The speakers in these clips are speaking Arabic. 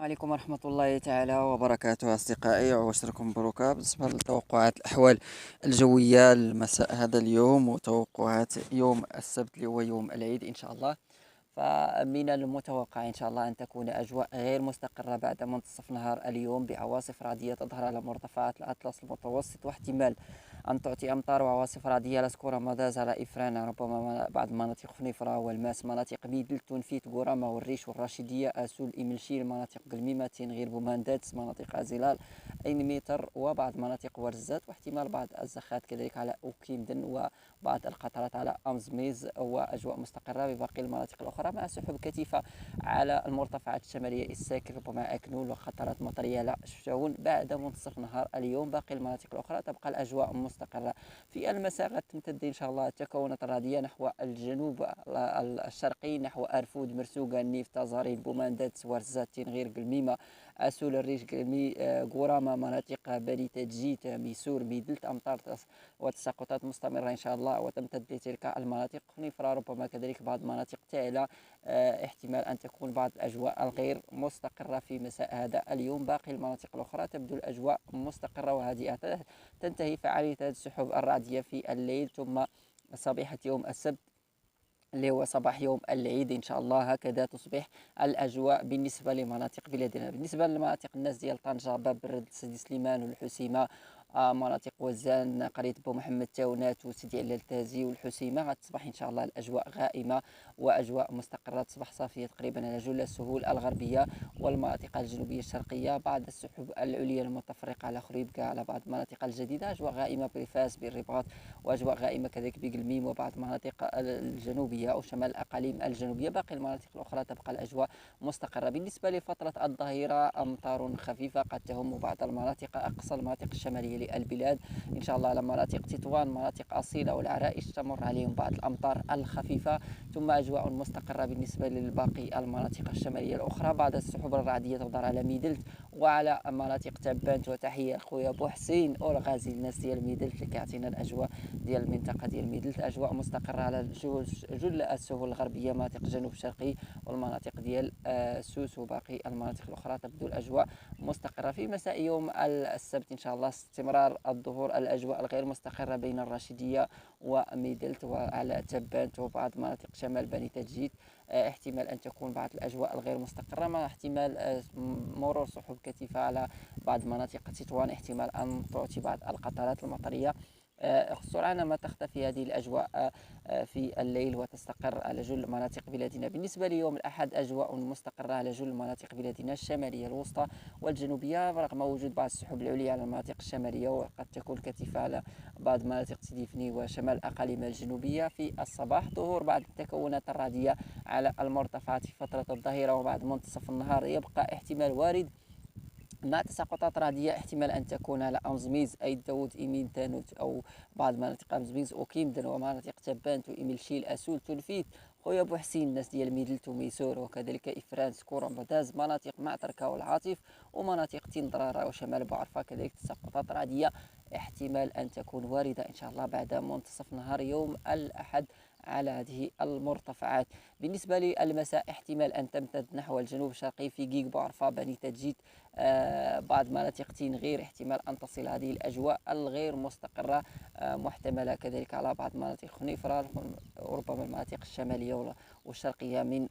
عليكم ورحمة الله تعالى وبركاته أصدقائي، وأشركم بروكا بالنسبة لتوقعات الأحوال الجوية لمساء هذا اليوم وتوقعات يوم السبت اللي هو يوم العيد إن شاء الله. فمن المتوقع إن شاء الله أن تكون أجواء غير مستقرة بعد منتصف نهار اليوم بعواصف رعدية تظهر على مرتفعات الأطلس المتوسط، واحتمال أن تعطي أمطار وعواصف رعدية لسكورة مداز على إفرانا، ربما بعض مناطق خنيفرة والماس، مناطق ميدل، تنفيت، غورامة والريش والراشدية، أسول، إملشيل، مناطق قلميمة، تنغير، بوماندات، مناطق أزلال، أين متر، وبعض مناطق ورزات، واحتمال بعض الزخات كذلك على أوكيمدن وبعض القطرات على أمزميز، وأجواء مستقرة بباقي المناطق الأخرى مع سحب كثيفة على المرتفعات الشمالية الساكن، ربما أكنول، وخطرات مطرية لا شفتون بعد منتصف نهار اليوم. باقي المناطق الأخرى تبقى الأجواء مستقرة. في المساء غد تمتد إن شاء الله التكونات الرعدية نحو الجنوب الشرقي، نحو أرفود، مرسوقة، النيف، تازارين، بوماندات، ورزات، تنغير، قلميمة، أسول، الريش، قلمي، قورامة، مناطق بني تجيت، ميسور، ميدلت، أمطار وتساقطات مستمرة إن شاء الله وتمتد لتلك المناطق. خنيفرة ربما كذلك بعض مناطق تعلى، احتمال أن تكون بعض الأجواء الغير مستقرة في مساء هذا اليوم. باقي المناطق الأخرى تبدو الأجواء مستقرة وهادئة. تنتهي فعالية هذه السحب الرعدية في الليل، ثم صبيحة يوم السبت اللي هو صباح يوم العيد إن شاء الله هكذا تصبح الأجواء بالنسبة لمناطق بلادنا. بالنسبة لمناطق الناس ديال طنجة، باب الرد، سيدي سليمان والحسيمة، مناطق وزان، قرية بو محمد، تاونات، وسيدي علال، تازي والحسيمة، غتصبح إن شاء الله الأجواء غائمة وأجواء مستقرة، تصبح صافية تقريبا على جل السهول الغربية والمناطق الجنوبية الشرقية. بعض السحب العليا المتفرقة على خريبكة، على بعض المناطق الجديدة، أجواء غائمة بفاس، بالرباط، وأجواء غائمة كذلك بقلميم وبعض المناطق الجنوبية أو شمال الأقاليم الجنوبية. باقي المناطق الأخرى تبقى الأجواء مستقرة. بالنسبة لفترة الظهيرة أمطار خفيفة قد تهم بعض المناطق، أقصى المناطق الشمالية للبلاد إن شاء الله، على مناطق تطوان، مناطق أصيلة والعرائش تمر عليهم بعض الأمطار الخفيفة، ثم أجواء مستقرة بالنسبة لباقي المناطق الشمالية الأخرى. بعض السحب الرعدية تظهر على ميدلت وعلى مناطق تبانت. وتحية خويا بوحسين والغازي، الناس ديال ميدلت اللي كيعطينا الأجواء ديال المنطقة ديال ميدلت، أجواء مستقرة على جل السهول الغربية، مناطق الجنوب الشرقي والمناطق ديال سوس، وباقي المناطق الأخرى تبدو الأجواء مستقرة. في مساء يوم السبت إن شاء الله استمرار الظهور الأجواء الغير مستقرة بين الراشدية وميدلت وعلى تبانت وبعض مناطق شمال بني تجديد، احتمال أن تكون بعض الأجواء الغير مستقرة مع احتمال مرور سحب كثيفة على بعض مناطق تطوان، احتمال أن تعطي بعض القطرات المطرية سرعان ما تختفي هذه الأجواء في الليل وتستقر على جل مناطق بلادنا. بالنسبة ليوم الأحد أجواء مستقرة على جل مناطق بلادنا الشمالية الوسطى والجنوبية، رغم وجود بعض السحب العليا على المناطق الشمالية، وقد تكون كثيفة على بعض مناطق سيدي فني وشمال الأقاليم الجنوبية. في الصباح ظهور بعض التكونات الرعدية على المرتفعات في فترة الظهيرة وبعد منتصف النهار، يبقى احتمال وارد مع تساقطات رعدية، احتمال أن تكون على أمزميز، أي داود، إيمين، تانوت، أو بعض مناطق أمزميز وكيمدن ومناطق تبانت وإيميلشيل، أسول، تنفيت، خويا بوحسين، الناس ديال ميدلت وميسور، وكذلك إفران، سكورة، مداز، مناطق معتركة والعاطف، ومناطق تندرارة وشمال بوعرفة كذلك تساقطات رعدية احتمال أن تكون واردة إن شاء الله بعد منتصف نهار يوم الأحد على هذه المرتفعات. بالنسبة للمساء احتمال أن تمتد نحو الجنوب الشرقي في جيج، بوعرفة، بني تجيت، بعض مناطق تنغير، احتمال أن تصل هذه الأجواء الغير مستقرة محتملة كذلك على بعض مناطق خنيفرة، وربما المناطق الشمالية والشرقية من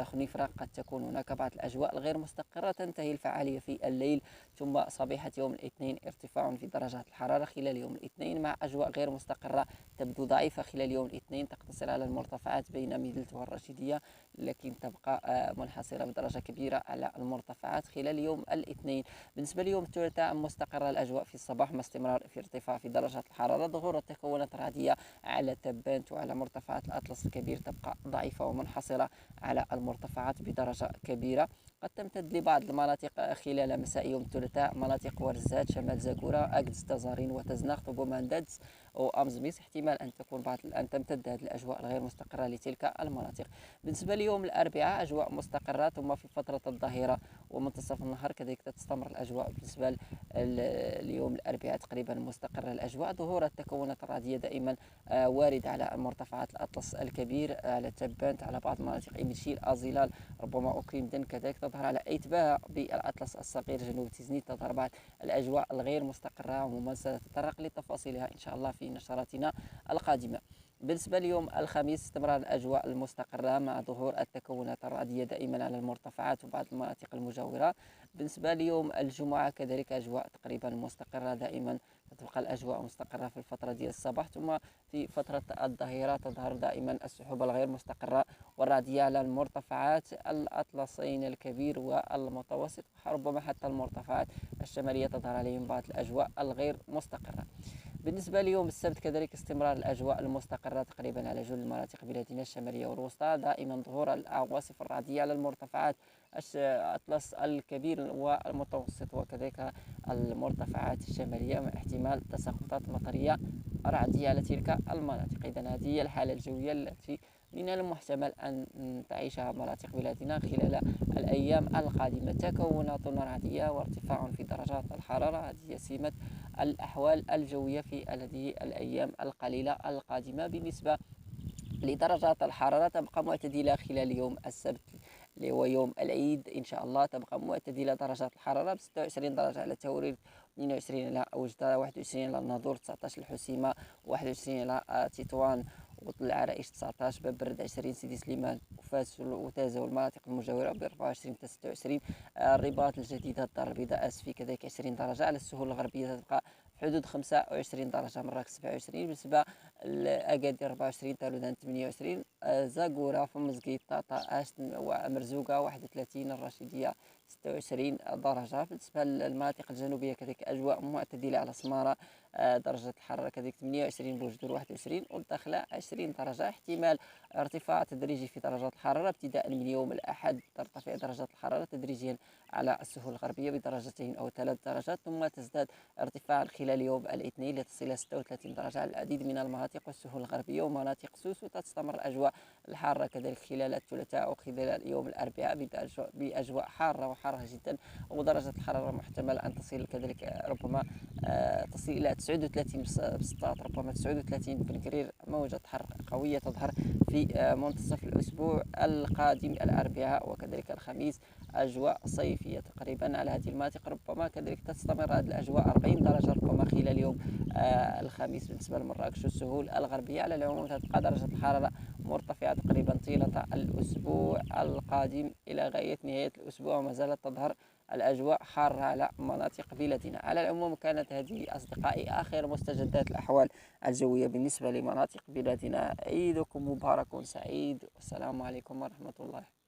خنيفرة قد تكون هناك بعض الأجواء الغير مستقرة. تنتهي الفعالية في الليل، ثم صبيحة يوم الاثنين ارتفاع في درجات الحرارة خلال يوم الاثنين مع أجواء غير مستقرة تبدو ضعيفة خلال يوم الاثنين، تقتصر على المرتفعات بين ميدلت والرشيدية، لكن تبقى منحصرة بدرجة كبيرة على المرتفعات خلال يوم الاثنين. بالنسبة ليوم الثلاثاء مستقرة الأجواء في الصباح مع استمرار في ارتفاع في درجات الحرارة. ظهور التكونات الرعدية على تبانت وعلى مرتفعات الأطلس الكبير تبقى ضعيفة ومنحصرة على المرتفعات بدرجة كبيرة. قد تمتد لبعض المناطق خلال مساء يوم الثلاثاء، مناطق ورزات، شمال زاكورة، أكدس، تزارين، وتزناخ، وبوماندادز وأمزميس، احتمال أن تمتد هذه الأجواء الغير مستقرة لتلك المناطق. بالنسبة ليوم الأربعاء أجواء مستقرة، ثم في فترة الظهيرة ومنتصف النهار كذلك تستمر الأجواء بالنسبة اليوم الأربعاء تقريبا مستقرة الأجواء. ظهور التكونات الرعدية دائما واردة على مرتفعات الأطلس الكبير، على تبانت، على بعض مناطق إيميشيل، أزيلال، ربما أوكريمدن كذلك تظهر على أيتباه بالأطلس الصغير جنوب تيزنيت. تظهر بعض الأجواء الغير مستقرة. عموما سنتطرق لتفاصيلها إن شاء الله في نشراتنا القادمة. بالنسبة ليوم الخميس استمرار الأجواء المستقرة مع ظهور التكونات الرعدية دائما على المرتفعات وبعض المناطق المجاورة. بالنسبة ليوم الجمعة كذلك أجواء تقريبا مستقرة دائما، تبقى الأجواء مستقرة في الفترة ديال الصباح، ثم في فترة الظهيرة تظهر دائما السحب الغير مستقرة والرعدية على المرتفعات الأطلسين الكبير والمتوسط، ربما حتى المرتفعات الشمالية تظهر عليهم بعض الأجواء الغير مستقرة. بالنسبة ليوم السبت كذلك استمرار الأجواء المستقرة تقريبا على جل مناطق بلادنا الشمالية والوسطى، دائما ظهور العواصف الرعدية على المرتفعات الأطلس الكبير والمتوسط وكذلك المرتفعات الشمالية، مع احتمال تساقطات مطرية رعدية على تلك المناطق. إذن هذه هي الحالة الجوية التي من المحتمل أن تعيشها مناطق بلادنا خلال الأيام القادمة. تكونات رعدية وارتفاع في درجات الحرارة، هذه هي سمة الأحوال الجوية في هذه الأيام القليلة القادمة. بالنسبة لدرجات الحرارة تبقى معتدلة خلال يوم السبت اللي هو يوم العيد إن شاء الله، تبقى معتدلة درجات الحرارة ب 26 درجة على توريد، 22 على وجدة، 21 على الناظور، 19 الحسيمة، 21 على تطوان والعرائش، 19 باب برد، 20 سيدي سليمان وفاس وتازة والمناطق المجاورة، ب 24 حتى 26 الرباط الجديدة الدار البيضاء أسفي كذلك 20 درجة. على السهول الغربية تبقى في حدود 25 درجة، مراكش 27، بالنسبة لأكادير 24، تالودان 28، زاكورا، فمزكيت، طاطا، أشت ومرزوقة 31، الرشيدية 26 درجة. بالنسبة للمناطق الجنوبية كذلك أجواء معتدلة على سمارة، درجة الحرارة كذلك 28، بوجدور 21، والداخلة 20 درجة. احتمال ارتفاع تدريجي في درجات الحرارة ابتداء من يوم الأحد، ترتفع درجات الحرارة تدريجيا على السهول الغربية بدرجتين أو 3 درجات، ثم تزداد ارتفاعا خلال يوم الاثنين لتصل إلى 36 درجة على العديد من المناطق والسهول الغربية ومناطق سوس. وتستمر الأجواء الحارة كذلك خلال الثلاثاء وخلال يوم الأربعاء بأجواء حارة وحارة جدا، ودرجة الحرارة محتمل أن تصل كذلك ربما تصل إلى 39 بسطات، ربما 39 بنكرير. موجة حر قوية تظهر في منتصف الأسبوع القادم الأربعاء وكذلك الخميس، أجواء صيفية تقريبا على هذه المناطق. ربما كذلك تستمر هذه الأجواء 40 درجة ربما خلال يوم الخميس بالنسبة لمراكش والسهول الغربية. على العموم تبقى درجة الحرارة مرتفعة تقريبا طيلة الأسبوع القادم إلى غاية نهاية الأسبوع، وما زالت تظهر الأجواء حارة على مناطق بلادنا. على العموم كانت هذه أصدقائي آخر مستجدات الأحوال الجوية بالنسبة لمناطق بلادنا. عيدكم مبارك سعيد، والسلام عليكم ورحمة الله.